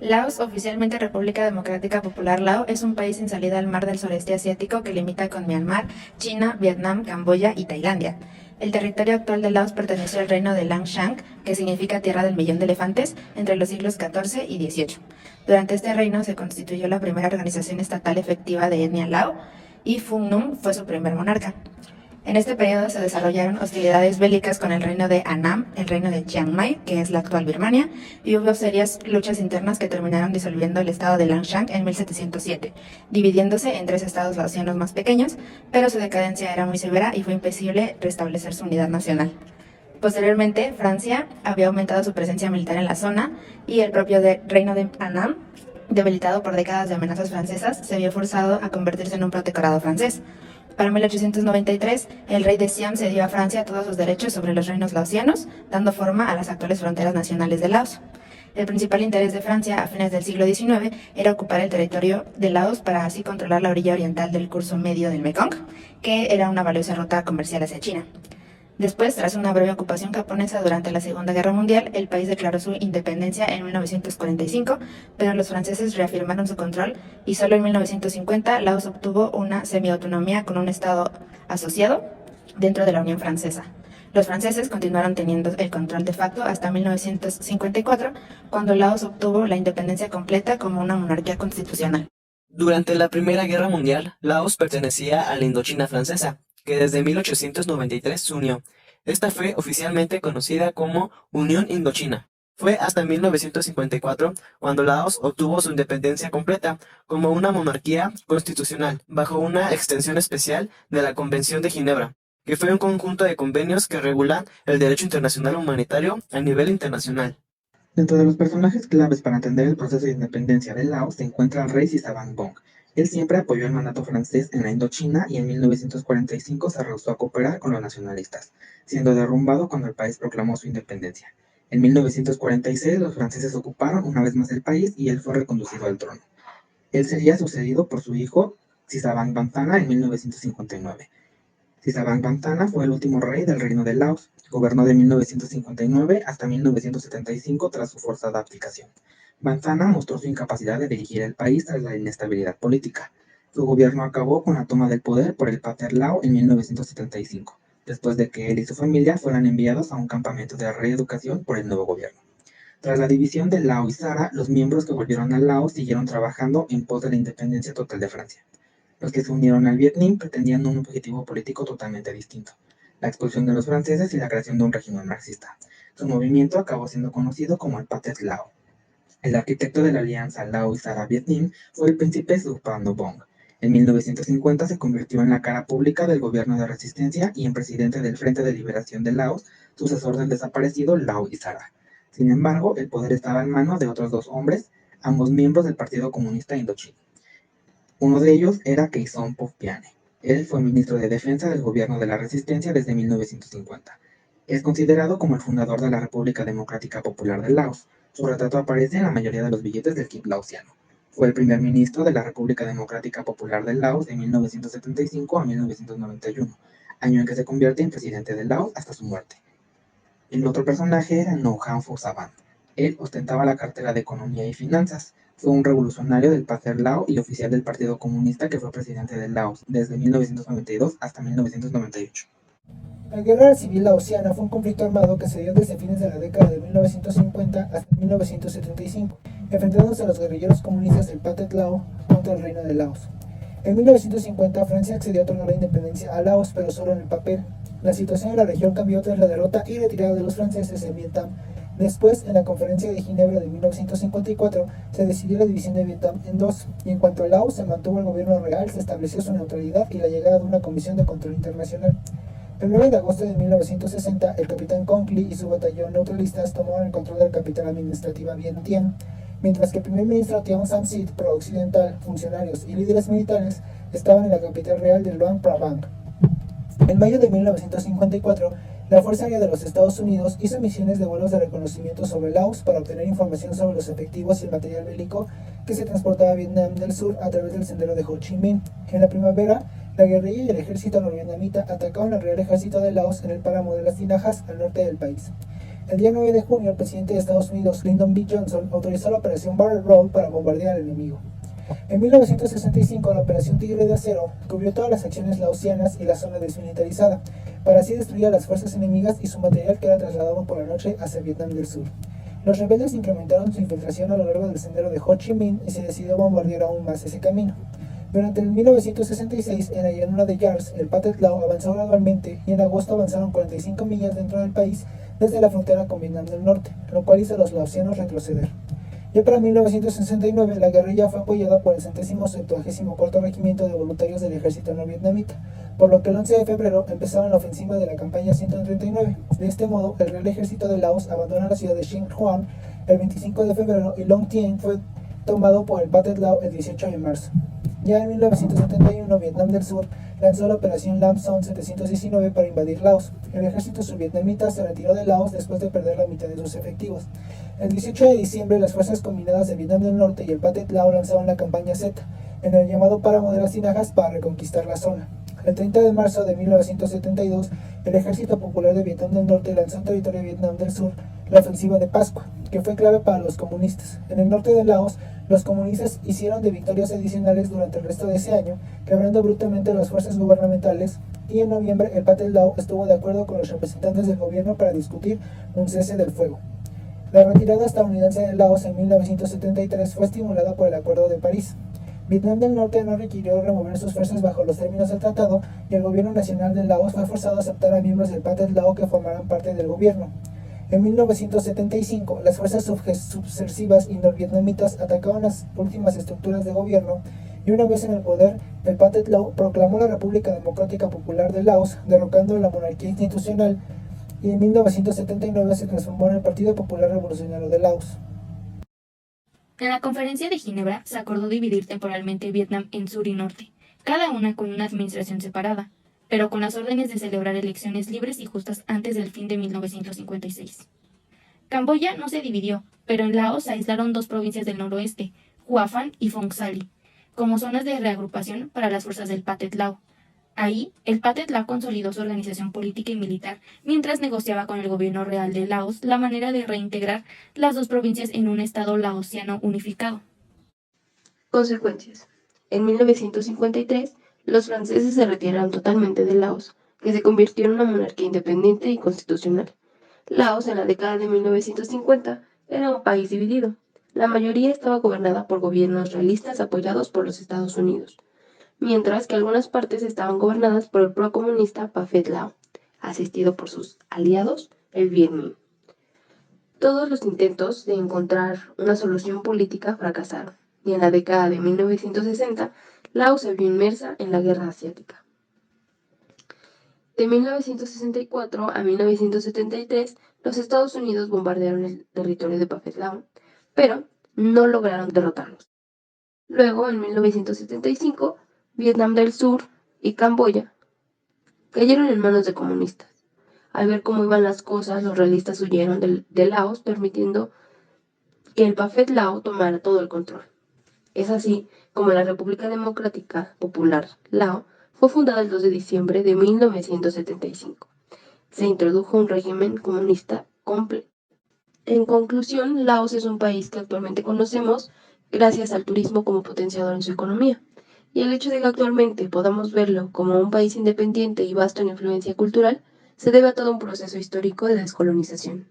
Laos, oficialmente República Democrática Popular Lao, es un país sin salida al mar del sureste asiático que limita con Myanmar, China, Vietnam, Camboya y Tailandia. El territorio actual de Laos perteneció al reino de Lang Chang, que significa tierra del millón de elefantes, entre los siglos XIV y XVIII. Durante este reino se constituyó la primera organización estatal efectiva de etnia Lao y Phung Num fue su primer monarca. En este periodo se desarrollaron hostilidades bélicas con el reino de Annam, el reino de Chiang Mai, que es la actual Birmania, y hubo serias luchas internas que terminaron disolviendo el estado de Langshan en 1707, dividiéndose en tres estados laosianos más pequeños, pero su decadencia era muy severa y fue imposible restablecer su unidad nacional. Posteriormente, Francia había aumentado su presencia militar en la zona y el propio reino de Annam, debilitado por décadas de amenazas francesas, se vio forzado a convertirse en un protectorado francés. Para 1893, el rey de Siam cedió a Francia todos sus derechos sobre los reinos laosianos, dando forma a las actuales fronteras nacionales de Laos. El principal interés de Francia a fines del siglo XIX era ocupar el territorio de Laos para así controlar la orilla oriental del curso medio del Mekong, que era una valiosa ruta comercial hacia China. Después, tras una breve ocupación japonesa durante la Segunda Guerra Mundial, el país declaró su independencia en 1945, pero los franceses reafirmaron su control y solo en 1950 Laos obtuvo una semiautonomía con un estado asociado dentro de la Unión Francesa. Los franceses continuaron teniendo el control de facto hasta 1954, cuando Laos obtuvo la independencia completa como una monarquía constitucional. Durante la Primera Guerra Mundial, Laos pertenecía a la Indochina francesa, que desde 1893 se unió. Esta fue oficialmente conocida como Unión Indochina. Fue hasta 1954 cuando Laos obtuvo su independencia completa como una monarquía constitucional, bajo una extensión especial de la Convención de Ginebra, que fue un conjunto de convenios que regulan el derecho internacional humanitario a nivel internacional. Dentro de los personajes claves para entender el proceso de independencia de Laos se encuentra el rey Sisavangpong. Él siempre apoyó el mandato francés en la Indochina y en 1945 se rehusó a cooperar con los nacionalistas, siendo derrumbado cuando el país proclamó su independencia. En 1946 los franceses ocuparon una vez más el país y él fue reconducido al trono. Él sería sucedido por su hijo Sisavangpantana en 1959. Sisavangpantana fue el último rey del reino de Laos. Gobernó de 1959 hasta 1975 tras su forzada abdicación. Vantana mostró su incapacidad de dirigir el país tras la inestabilidad política. Su gobierno acabó con la toma del poder por el Pathet Lao en 1975, después de que él y su familia fueran enviados a un campamento de reeducación por el nuevo gobierno. Tras la división de Lao y Sara, los miembros que volvieron a Laos siguieron trabajando en pos de la independencia total de Francia. Los que se unieron al Vietnam pretendían un objetivo político totalmente distinto: la expulsión de los franceses y la creación de un régimen marxista. Su movimiento acabó siendo conocido como el Pathet Lao. El arquitecto de la alianza Lao y Sara Vietnam fue el príncipe Souphanouvong. En 1950 se convirtió en la cara pública del gobierno de resistencia y en presidente del Frente de Liberación de Laos, sucesor del desaparecido Lao y Sara. Sin embargo, el poder estaba en manos de otros dos hombres, ambos miembros del Partido Comunista Indochino. Uno de ellos era Kheipson Phophiane. Él fue ministro de Defensa del gobierno de la Resistencia desde 1950. Es considerado como el fundador de la República Democrática Popular de Laos. Su retrato aparece en la mayoría de los billetes del kit laosiano. Fue el primer ministro de la República Democrática Popular de Laos de 1975 a 1991, año en que se convierte en presidente de Laos hasta su muerte. El otro personaje era Ngoc Phusavan. Él ostentaba la cartera de Economía y Finanzas. Fue un revolucionario del Pathet Lao y oficial del Partido Comunista que fue presidente de Laos desde 1992 hasta 1998. La Guerra Civil Laosiana fue un conflicto armado que se dio desde fines de la década de 1950 hasta 1975, enfrentándose a los guerrilleros comunistas del Pathet Lao contra el Reino de Laos. En 1950 Francia accedió a otorgar la independencia a Laos, pero solo en el papel. La situación en la región cambió tras la derrota y retirada de los franceses en Vietnam. Después, en la Conferencia de Ginebra de 1954, se decidió la división de Vietnam en dos, y en cuanto a Laos se mantuvo el gobierno real, se estableció su neutralidad y la llegada de una comisión de control internacional. El 9 de agosto de 1960, el capitán Conkly y su batallón neutralistas tomaron el control de la capital administrativa Vientiane, mientras que el primer ministro Tiong Sam Sith, pro-occidental, funcionarios y líderes militares estaban en la capital real de Luang Prabang. En mayo de 1954, la Fuerza Aérea de los Estados Unidos hizo misiones de vuelos de reconocimiento sobre Laos para obtener información sobre los efectivos y el material bélico que se transportaba a Vietnam del Sur a través del sendero de Ho Chi Minh. En la primavera, la guerrilla y el ejército norvietnamita atacaron al Real Ejército de Laos en el páramo de las Tinajas al norte del país. El día 9 de junio, el presidente de Estados Unidos, Lyndon B. Johnson, autorizó la Operación Barrel Roll para bombardear al enemigo. En 1965, la Operación Tigre de Acero cubrió todas las acciones laosianas y la zona desmilitarizada, para así destruir a las fuerzas enemigas y su material que era trasladado por la noche hacia Vietnam del Sur. Los rebeldes incrementaron su infiltración a lo largo del sendero de Ho Chi Minh y se decidió bombardear aún más ese camino. Durante el 1966, en la llanura de Yars, el Pathet Lao avanzó gradualmente y en agosto avanzaron 45 millas dentro del país desde la frontera con Vietnam del Norte, lo cual hizo a los laosianos retroceder. Ya para 1969, la guerrilla fue apoyada por el 174º Regimiento de Voluntarios del Ejército No Vietnamita, por lo que el 11 de febrero empezaron la ofensiva de la campaña 139. De este modo, el Real Ejército de Laos abandona la ciudad de Sin Quan el 25 de febrero y Long Tien fue tomado por el Pathet Lao el 18 de marzo. Ya en 1971, Vietnam del Sur lanzó la Operación Lam Son 719 para invadir Laos. El ejército survietnamita se retiró de Laos después de perder la mitad de sus efectivos. El 18 de diciembre, las fuerzas combinadas de Vietnam del Norte y el Pathet Lao lanzaron la campaña Z, en el llamado páramo de las Tinajas, para reconquistar la zona. El 30 de marzo de 1972, el Ejército Popular de Vietnam del Norte lanzó en territorio de Vietnam del Sur la ofensiva de Pascua, que fue clave para los comunistas. En el norte de Laos, los comunistas hicieron de victorias adicionales durante el resto de ese año, quebrando brutalmente las fuerzas gubernamentales, y en noviembre el Pathet Lao estuvo de acuerdo con los representantes del gobierno para discutir un cese del fuego. La retirada estadounidense de Laos en 1973 fue estimulada por el Acuerdo de París. Vietnam del Norte no requirió remover sus fuerzas bajo los términos del tratado y el gobierno nacional de Laos fue forzado a aceptar a miembros del Pathet Lao que formaran parte del gobierno. En 1975, las fuerzas subversivas y norvietnamitas atacaron las últimas estructuras de gobierno y una vez en el poder, el Pathet Lao proclamó la República Democrática Popular de Laos, derrocando la monarquía institucional, y en 1979 se transformó en el Partido Popular Revolucionario de Laos. En la Conferencia de Ginebra se acordó dividir temporalmente Vietnam en sur y norte, cada una con una administración separada, pero con las órdenes de celebrar elecciones libres y justas antes del fin de 1956. Camboya no se dividió, pero en Laos se aislaron dos provincias del noroeste, Hua Phan y Phong Sali, como zonas de reagrupación para las fuerzas del Pathet Lao. Ahí, el Pathet Lao consolidó su organización política y militar, mientras negociaba con el gobierno real de Laos la manera de reintegrar las dos provincias en un estado laosiano unificado. Consecuencias. En 1953, los franceses se retiraron totalmente de Laos, que se convirtió en una monarquía independiente y constitucional. Laos, en la década de 1950, era un país dividido. La mayoría estaba gobernada por gobiernos realistas apoyados por los Estados Unidos, mientras que algunas partes estaban gobernadas por el procomunista Pathet Lao, asistido por sus aliados, el Viet Minh. Todos los intentos de encontrar una solución política fracasaron, y en la década de 1960, Laos se vio inmersa en la guerra asiática. De 1964 a 1973, los Estados Unidos bombardearon el territorio de Pathet Lao, pero no lograron derrotarlos. Luego, en 1975, Vietnam del Sur y Camboya cayeron en manos de comunistas. Al ver cómo iban las cosas, los realistas huyeron de Laos, permitiendo que el Pathet Lao tomara todo el control. Es así como la República Democrática Popular Lao fue fundada el 2 de diciembre de 1975. Se introdujo un régimen comunista completo. En conclusión, Laos es un país que actualmente conocemos gracias al turismo como potenciador en su economía. Y el hecho de que actualmente podamos verlo como un país independiente y vasto en influencia cultural se debe a todo un proceso histórico de descolonización.